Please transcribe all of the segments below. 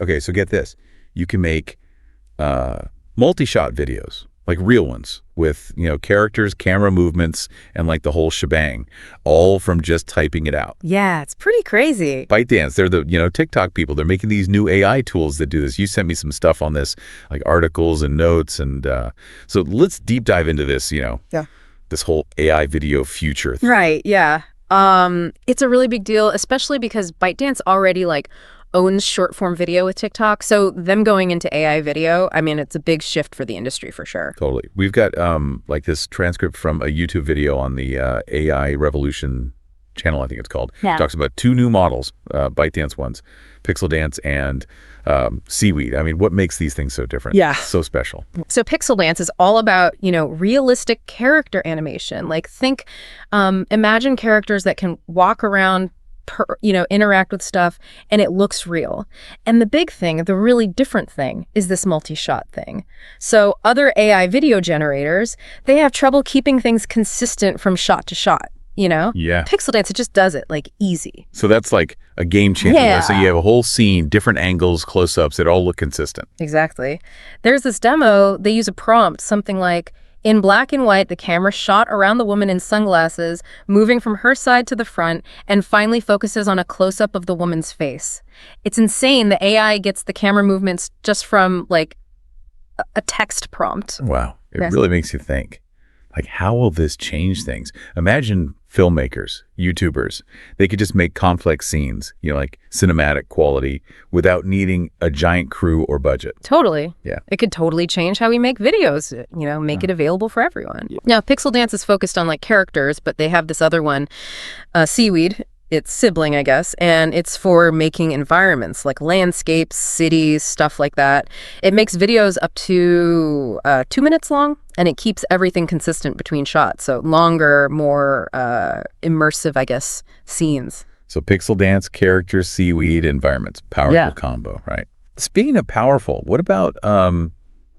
Okay, so get this. You can make multi-shot videos, like real ones, with, characters, camera movements, and like the whole shebang, all from just typing it out. Yeah, it's pretty crazy. ByteDance, they're the, TikTok people. They're making these new AI tools that do this. You sent me some stuff on this, like articles and notes. And so let's deep dive into this, this whole AI video future thing. Right, yeah. It's a really big deal, especially because ByteDance already owns short form video with TikTok. So them going into AI video, I mean, it's a big shift for the industry for sure. Totally. We've got this transcript from a YouTube video on the AI Revolution channel, I think it's called. Yeah. It talks about two new models, ByteDance ones, PixelDance and Seaweed. I mean, what makes these things so different? Yeah. So special. So PixelDance is all about, realistic character animation. Imagine characters that can walk around, interact with stuff, and it looks real. And the big thing, the really different thing, is this multi-shot thing. So other AI video generators, they have trouble keeping things consistent from shot to shot. Yeah. PixelDance, it just does it easy. So that's like a game changer. Yeah. So you have a whole scene, different angles, close-ups, it all look consistent. Exactly. There's this demo, they use a prompt, something like, in black and white, the camera shot around the woman in sunglasses, moving from her side to the front, and finally focuses on a close-up of the woman's face. It's insane. The AI gets the camera movements just from a text prompt. Wow. It really makes you think. How will this change things? Imagine filmmakers, YouTubers. They could just make complex scenes, cinematic quality, without needing a giant crew or budget. Totally. Yeah. It could totally change how we make videos, make it available for everyone. Yeah. Now, PixelDance is focused on characters, but they have this other one, Seaweed. Its sibling, I guess, and it's for making environments like landscapes, cities, stuff like that. It makes videos up to 2 minutes long, and it keeps everything consistent between shots. So longer, more immersive, I guess, scenes. So PixelDance, characters, Seaweed, environments. Powerful combo, right? Speaking of powerful, what about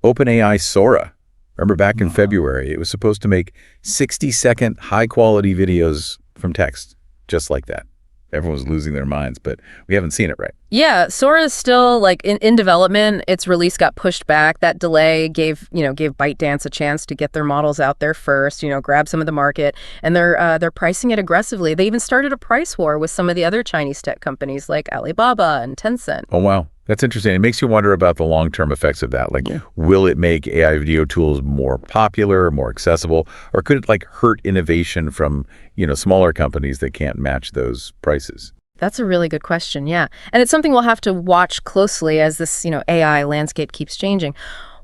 OpenAI Sora? Remember back in February, it was supposed to make 60-second high-quality videos from text. Just like that. Everyone was losing their minds, but we haven't seen it, right? Yeah, Sora is still in development. Its release got pushed back. That delay gave ByteDance a chance to get their models out there first, grab some of the market, and they're pricing it aggressively. They even started a price war with some of the other Chinese tech companies like Alibaba and Tencent. Oh, wow. That's interesting. It makes you wonder about the long-term effects of that. Will it make AI video tools more popular, more accessible, or could it hurt innovation from, smaller companies that can't match those prices? That's a really good question, yeah. And it's something we'll have to watch closely as this, AI landscape keeps changing.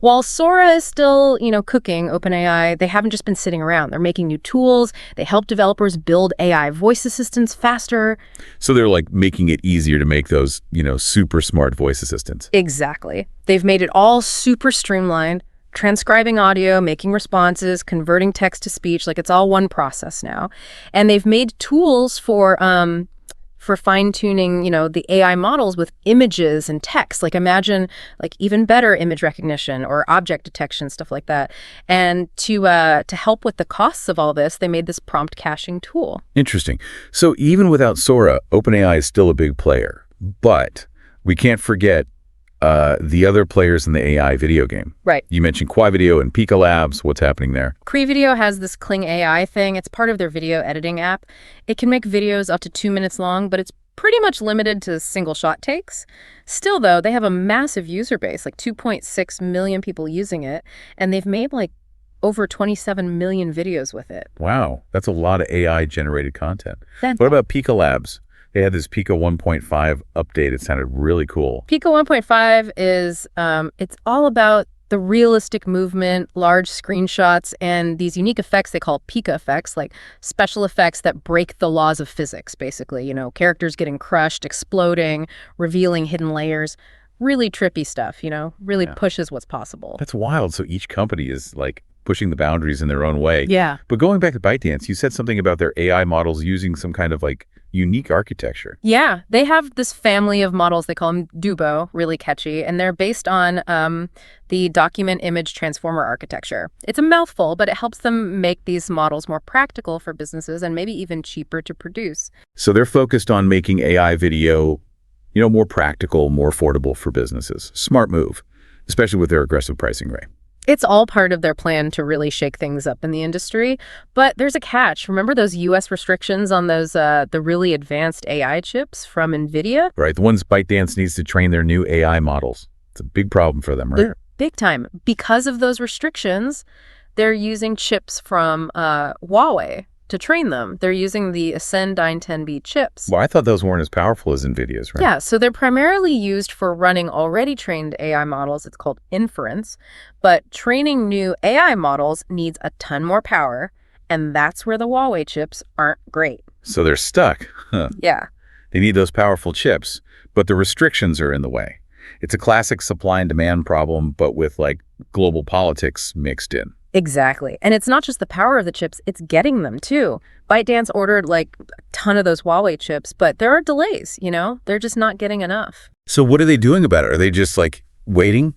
While Sora is still, cooking, OpenAI, they haven't just been sitting around. They're making new tools. They help developers build AI voice assistants faster. So they're making it easier to make those, super smart voice assistants. Exactly. They've made it all super streamlined, transcribing audio, making responses, converting text to speech. It's all one process now. And they've made tools for fine-tuning, the AI models with images and text. Imagine even better image recognition or object detection, stuff like that. And to help with the costs of all this, they made this prompt caching tool. Interesting. So even without Sora, OpenAI is still a big player. But we can't forget the other players in the AI video game. Right. You mentioned QuVideo and Pika Labs. What's happening there? QuVideo has this Kling AI thing. It's part of their video editing app. It can make videos up to 2 minutes long, but it's pretty much limited to single shot takes. Still, though, they have a massive user base, 2.6 million people using it, and they've made over 27 million videos with it. Wow. That's a lot of AI-generated content. What about Pika Labs? They had this Pika 1.5 update. It sounded really cool. Pika 1.5 is, it's all about the realistic movement, large screenshots, and these unique effects they call Pika effects, special effects that break the laws of physics, basically. Characters getting crushed, exploding, revealing hidden layers. Really trippy stuff, really pushes what's possible. That's wild. So each company is pushing the boundaries in their own way. Yeah. But going back to ByteDance, you said something about their AI models using some kind of unique architecture. Yeah, they have this family of models. They call them Dubo, really catchy, and they're based on the document image transformer architecture. It's a mouthful, but it helps them make these models more practical for businesses and maybe even cheaper to produce. So they're focused on making AI video, more practical, more affordable for businesses. Smart move, especially with their aggressive pricing rate. It's all part of their plan to really shake things up in the industry. But there's a catch. Remember those U.S. restrictions on those the really advanced AI chips from NVIDIA? Right, the ones ByteDance needs to train their new AI models. It's a big problem for them, right? Big time. Because of those restrictions, they're using chips from Huawei to train them. They're using the Ascendine 10B chips. Well, I thought those weren't as powerful as NVIDIA's, right? Yeah, so they're primarily used for running already trained AI models. It's called inference. But training new AI models needs a ton more power, and that's where the Huawei chips aren't great. So they're stuck. Huh. Yeah. They need those powerful chips, but the restrictions are in the way. It's a classic supply and demand problem, but with like global politics mixed in. Exactly. And it's not just the power of the chips, it's getting them too. ByteDance ordered like a ton of those Huawei chips, but there are delays, They're just not getting enough. So what are they doing about it? Are they just like waiting?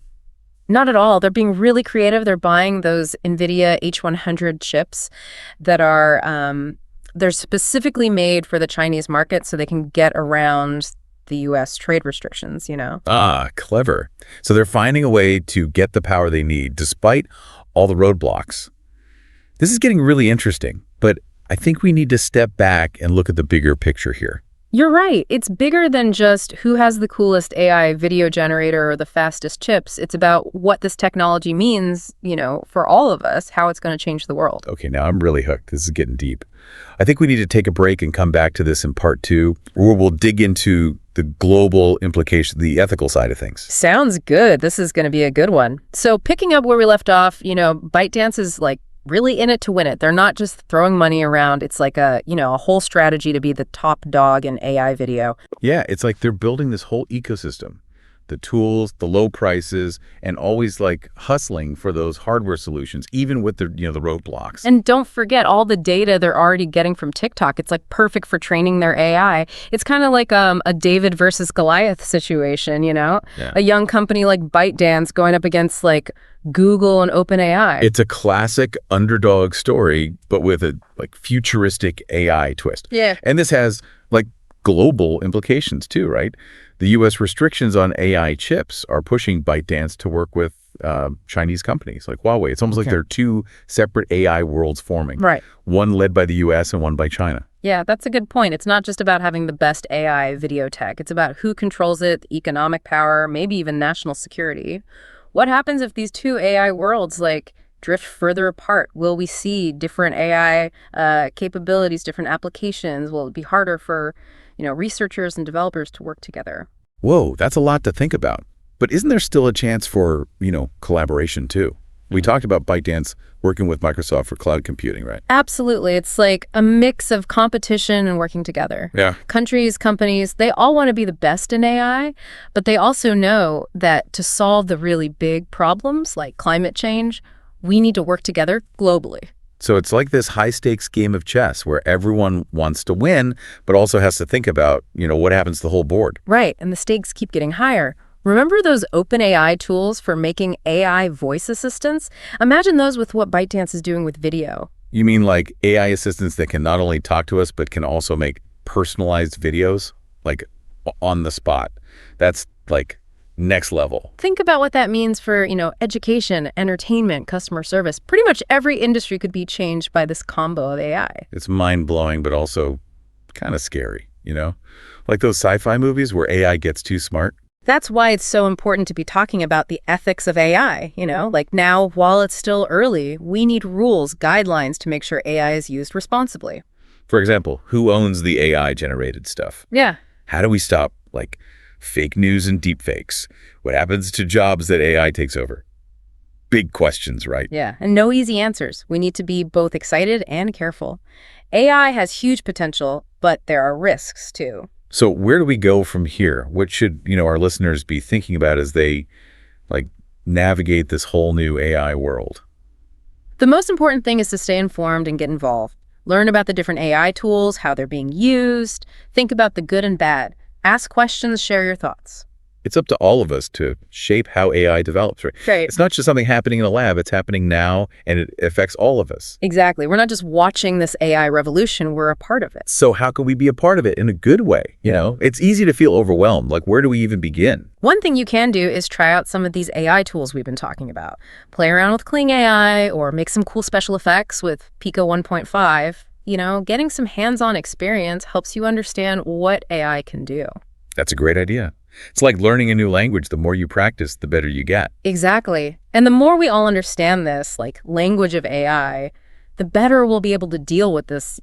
Not at all. They're being really creative. They're buying those NVIDIA H100 chips that are, they're specifically made for the Chinese market so they can get around the U.S. trade restrictions, Ah, clever. So they're finding a way to get the power they need despite all the roadblocks. This is getting really interesting, but I think we need to step back and look at the bigger picture here. You're right. It's bigger than just who has the coolest AI video generator or the fastest chips. It's about what this technology means, for all of us, how it's going to change the world. Okay, now I'm really hooked. This is getting deep. I think we need to take a break and come back to this in part 2, where we'll dig into the global implication, the ethical side of things. Sounds good. This is going to be a good one. So picking up where we left off, ByteDance is like really in it to win it. They're not just throwing money around. It's like a whole strategy to be the top dog in AI video. Yeah, it's like they're building this whole ecosystem. The tools, the low prices, and always like hustling for those hardware solutions, even with the roadblocks. And don't forget all the data they're already getting from TikTok. It's like perfect for training their AI. It's kind of like a David versus Goliath situation, Yeah. A young company like ByteDance going up against like Google and OpenAI. It's a classic underdog story, but with a like futuristic AI twist. Yeah. And this has like global implications too, right? The U.S. restrictions on AI chips are pushing ByteDance to work with Chinese companies like Huawei. It's almost like there are two separate AI worlds forming. Right. One led by the U.S. and one by China. Yeah, that's a good point. It's not just about having the best AI video tech. It's about who controls it, economic power, maybe even national security. What happens if these two AI worlds like drift further apart? Will we see different AI capabilities, different applications? Will it be harder for researchers and developers to work together? Whoa, that's a lot to think about. But isn't there still a chance for, collaboration too? We talked about ByteDance working with Microsoft for cloud computing, right? Absolutely. It's like a mix of competition and working together. Yeah. Countries, companies, they all want to be the best in AI, but they also know that to solve the really big problems like climate change, we need to work together globally. So it's like this high-stakes game of chess where everyone wants to win, but also has to think about, what happens to the whole board. Right, and the stakes keep getting higher. Remember those OpenAI tools for making AI voice assistants? Imagine those with what ByteDance is doing with video. You mean like AI assistants that can not only talk to us, but can also make personalized videos, like on the spot? That's like next level. Think about what that means for, education, entertainment, customer service. Pretty much every industry could be changed by this combo of AI. It's mind-blowing, but also kind of scary, Like those sci-fi movies where AI gets too smart. That's why it's so important to be talking about the ethics of AI, Like now, while it's still early, we need rules, guidelines to make sure AI is used responsibly. For example, who owns the AI-generated stuff? Yeah. How do we stop, like, fake news and deepfakes? What happens to jobs that AI takes over? Big questions, right? Yeah, and no easy answers. We need to be both excited and careful. AI has huge potential, but there are risks too. So where do we go from here? What should, our listeners be thinking about as they, navigate this whole new AI world? The most important thing is to stay informed and get involved. Learn about the different AI tools, how they're being used. Think about the good and bad. Ask questions, share your thoughts. It's up to all of us to shape how AI develops, right? Right. It's not just something happening in the lab. It's happening now, and it affects all of us. Exactly. We're not just watching this AI revolution. We're a part of it. So how can we be a part of it in a good way? It's easy to feel overwhelmed. Like, where do we even begin? One thing you can do is try out some of these AI tools we've been talking about. Play around with Kling AI or make some cool special effects with Pico 1.5. Getting some hands-on experience helps you understand what AI can do. That's a great idea. It's like learning a new language. The more you practice, the better you get. Exactly. And the more we all understand this, like, language of AI, the better we'll be able to deal with this,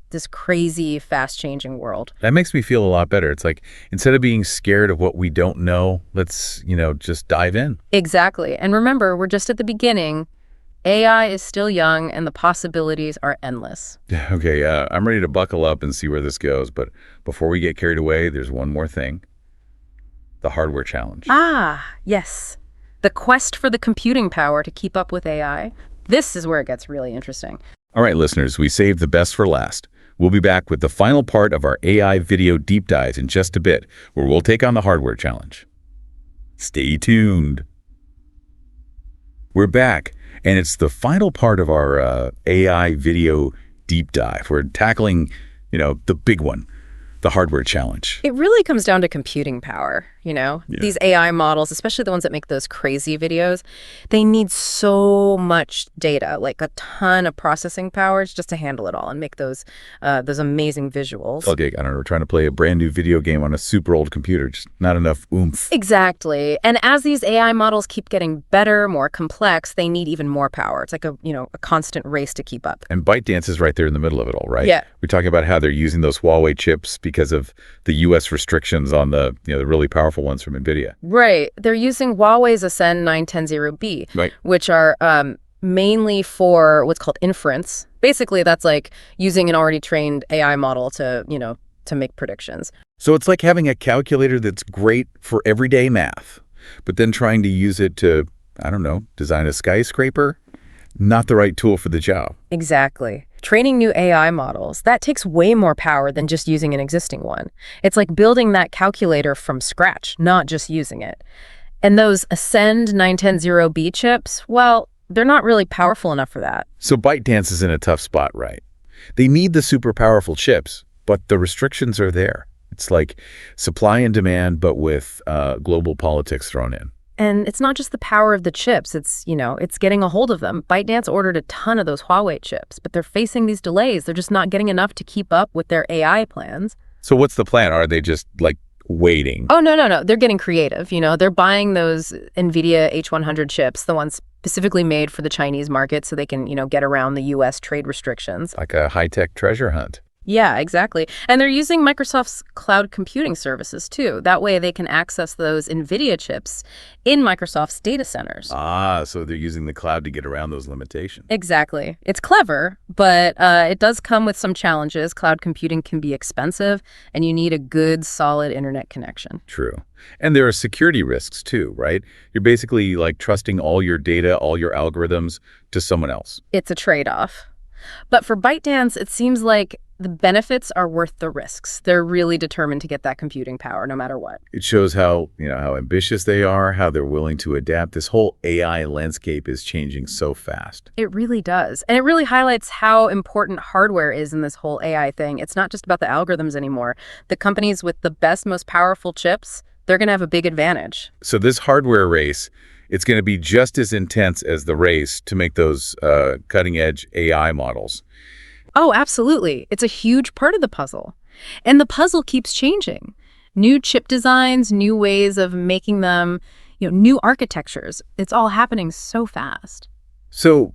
this crazy, fast-changing world. That makes me feel a lot better. It's like, instead of being scared of what we don't know, let's, just dive in. Exactly. And remember, we're just at the beginning. AI is still young, and the possibilities are endless. Okay, I'm ready to buckle up and see where this goes. But before we get carried away, there's one more thing. The hardware challenge. Ah, yes. The quest for the computing power to keep up with AI. This is where it gets really interesting. All right, listeners, we saved the best for last. We'll be back with the final part of our AI video deep dive in just a bit, where we'll take on the hardware challenge. Stay tuned. We're back, and it's the final part of our AI video deep dive. We're tackling, the big one. The hardware challenge. It really comes down to computing power, These AI models, especially the ones that make those crazy videos, they need so much data, like a ton of processing powers just to handle it all and make those amazing visuals. Okay, I don't know, we're trying to play a brand new video game on a super old computer, just not enough oomph. Exactly. And as these AI models keep getting better, more complex, they need even more power. It's like a constant race to keep up. And ByteDance is right there in the middle of it all, right? Yeah. We're talking about how they're using those Huawei chips because of the U.S. restrictions on the really powerful ones from NVIDIA. Right. They're using Huawei's Ascend 9100B, right, which are mainly for what's called inference. Basically, that's like using an already trained AI model to make predictions. So it's like having a calculator that's great for everyday math, but then trying to use it to, design a skyscraper? Not the right tool for the job. Exactly. Training new AI models, that takes way more power than just using an existing one. It's like building that calculator from scratch, not just using it. And those Ascend 9100B chips, well, they're not really powerful enough for that. So ByteDance is in a tough spot, right? They need the super powerful chips, but the restrictions are there. It's like supply and demand, but with global politics thrown in. And it's not just the power of the chips, it's getting a hold of them. ByteDance ordered a ton of those Huawei chips, but they're facing these delays. They're just not getting enough to keep up with their AI plans. So what's the plan? Are they just waiting? Oh, no. They're getting creative. They're buying those NVIDIA H100 chips, the ones specifically made for the Chinese market so they can, get around the U.S. trade restrictions. Like a high-tech treasure hunt. Yeah, exactly. And they're using Microsoft's cloud computing services, too. That way they can access those NVIDIA chips in Microsoft's data centers. Ah, so they're using the cloud to get around those limitations. Exactly. It's clever, but it does come with some challenges. Cloud computing can be expensive, and you need a good, solid internet connection. True. And there are security risks, too, right? You're basically trusting all your data, all your algorithms to someone else. It's a trade-off. But for ByteDance, it seems like the benefits are worth the risks. They're really determined to get that computing power no matter what. It shows how ambitious they are, how they're willing to adapt. This whole AI landscape is changing so fast. It really does. And it really highlights how important hardware is in this whole AI thing. It's not just about the algorithms anymore. The companies with the best, most powerful chips, they're going to have a big advantage. So this hardware race, it's going to be just as intense as the race to make those cutting-edge AI models. Oh, absolutely. It's a huge part of the puzzle. And the puzzle keeps changing. New chip designs, new ways of making them, new architectures. It's all happening so fast. So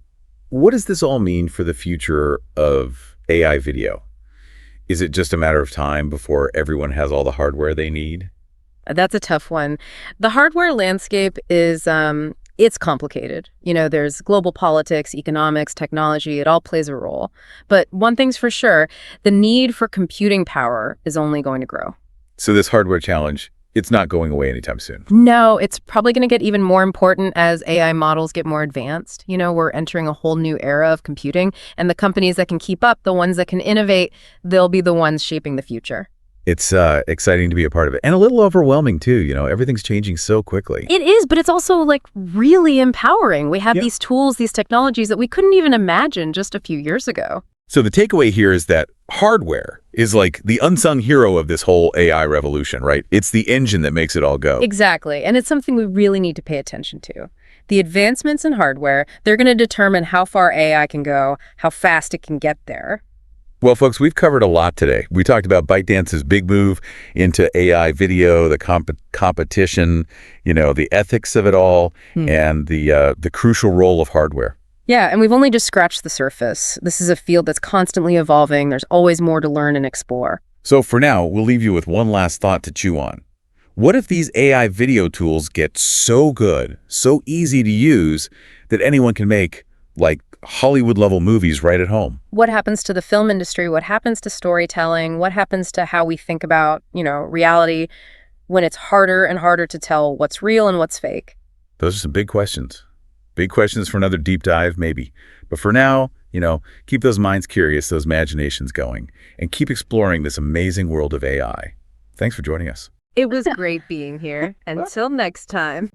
what does this all mean for the future of AI video? Is it just a matter of time before everyone has all the hardware they need? That's a tough one. The hardware landscape is it's complicated. There's global politics, economics, technology. It all plays a role. But one thing's for sure, the need for computing power is only going to grow. So this hardware challenge, it's not going away anytime soon. No, it's probably going to get even more important as AI models get more advanced. We're entering a whole new era of computing, and the companies that can keep up, the ones that can innovate, they'll be the ones shaping the future. It's exciting to be a part of it, and a little overwhelming too. Everything's changing so quickly. It is, but it's also like really empowering. We have these tools, these technologies that we couldn't even imagine just a few years ago. So the takeaway here is that hardware is like the unsung hero of this whole AI revolution, right? It's the engine that makes it all go. Exactly, and it's something we really need to pay attention to. The advancements in hardware, they're going to determine how far AI can go, how fast it can get there. Well, folks, we've covered a lot today. We talked about ByteDance's big move into AI video, the competition, the ethics of it all, and the crucial role of hardware. Yeah, and we've only just scratched the surface. This is a field that's constantly evolving. There's always more to learn and explore. So for now, we'll leave you with one last thought to chew on. What if these AI video tools get so good, so easy to use, that anyone can make, like, Hollywood-level movies right at home? What happens to the film industry? What happens to storytelling? What happens to how we think about, reality when it's harder and harder to tell what's real and what's fake? Those are some big questions. Big questions for another deep dive, maybe. But for now, keep those minds curious, those imaginations going, and keep exploring this amazing world of AI. Thanks for joining us. It was great being here. Until next time.